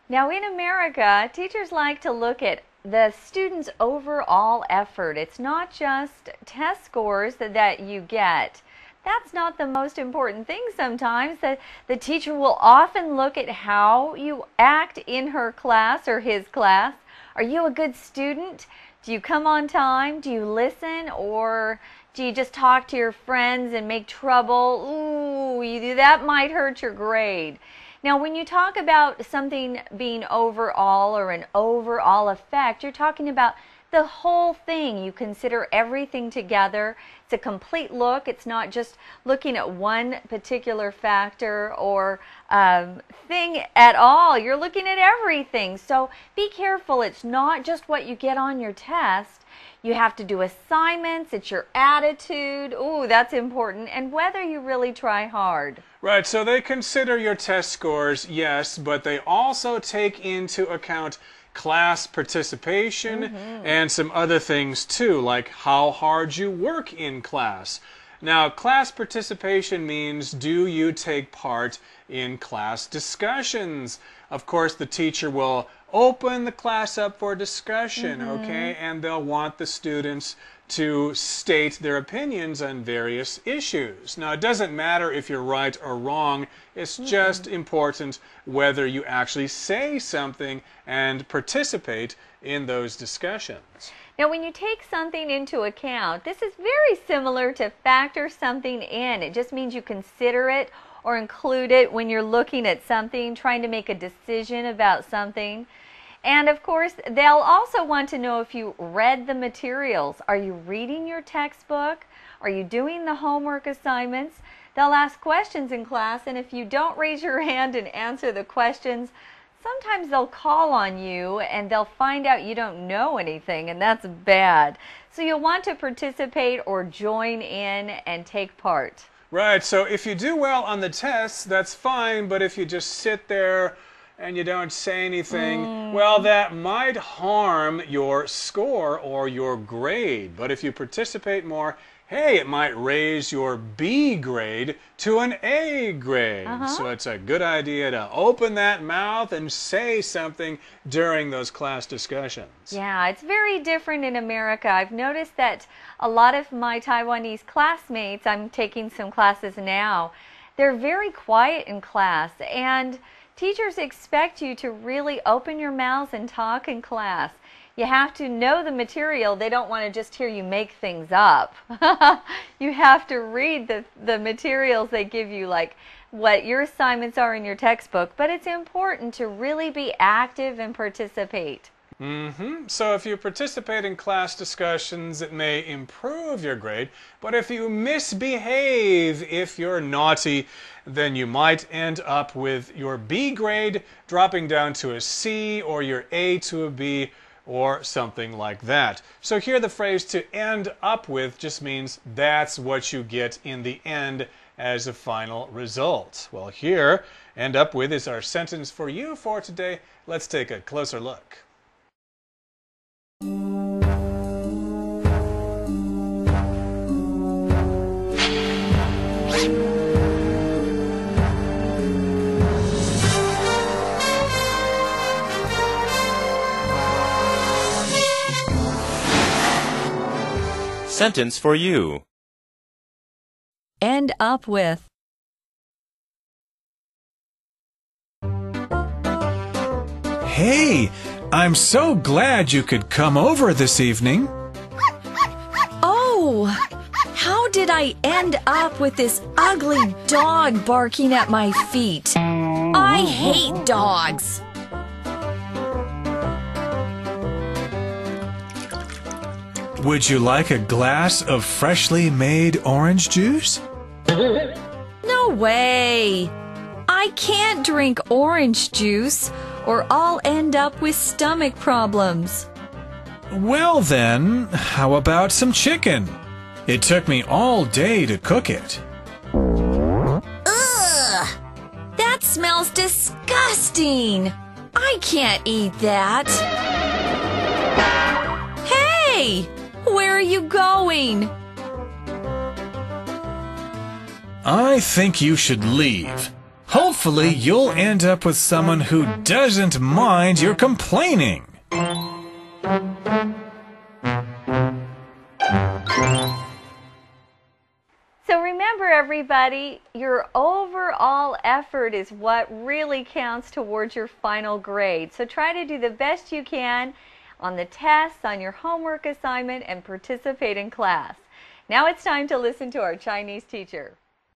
Now in America, teachers like to look at the student's overall effort. It's not just test scores that you get. That's not the most important thing sometimes. The teacher will often look at how you act in her class or his class. Are you a good student? Do you come on time? Do you listen? Or do you just talk to your friends and make trouble? Ooh, that might hurt your grade. Now, when you talk about something being overall or an overall effect, you're talking about the whole thing. You consider everything together. It's a complete look. It's not just looking at one particular factor or thing at all. You're looking at everything. So be careful. It's not just what you get on your test. You have to do assignments. It's your attitude. Ooh, that's important. And whether you really try hard. Right, so they consider your test scores, yes, but they also take into account class participation and some other things too, like how hard you work in class. Now, class participation means, do you take part in class discussions? Of course, the teacher will open the class up for discussion, okay? And they'll want the students to state their opinions on various issues. Now, it doesn't matter if you're right or wrong. It's just important whether you actually say something and participate in those discussions. Now, when you take something into account, this is very similar to factor something in. It just means you consider it or include it when you're looking at something, trying to make a decision about something. And of course, they'll also want to know if you read the materials. Are you reading your textbook? Are you doing the homework assignments? They'll ask questions in class, and if you don't raise your hand and answer the questions, sometimes they'll call on you and they'll find out you don't know anything, and that's bad. So you'll want to participate or join in and take part. Right, so if you do well on the tests, that's fine, but if you just sit there and you don't say anything, well, that might harm your score or your grade. But if you participate more, hey, it might raise your B grade to an A grade. So it's a good idea to open that mouth and say something during those class discussions. Yeah, it's very different in America. I've noticed that a lot of my Taiwanese classmates, I'm taking some classes now, they're very quiet in class, and teachers expect you to really open your mouths and talk in class. You have to know the material. They don't want to just hear you make things up. You have to read the materials they give you, like what your assignments are in your textbook. But it's important to really be active and participate. So if you participate in class discussions, it may improve your grade. But if you misbehave, if you're naughty, then you might end up with your B grade dropping down to a C or your A to a B or something like that. So here the phrase to end up with just means that's what you get in the end as a final result. Well, here, end up with is our sentence for you for today. Let's take a closer look. Sentence for you. End up with. Hey, I'm so glad you could come over this evening. Oh, how did I end up with this ugly dog barking at my feet? I hate dogs. Would you like a glass of freshly made orange juice? No way! I can't drink orange juice, or I'll end up with stomach problems. Well then, how about some chicken? It took me all day to cook it. Ugh! That smells disgusting! I can't eat that. Hey! Where are you going? I think you should leave. Hopefully, you'll end up with someone who doesn't mind your complaining. So remember, everybody, your overall effort is what really counts towards your final grade. So try to do the best you can on the tests, on your homework assignment, and participate in class. Now it's time to listen to our Chinese teacher.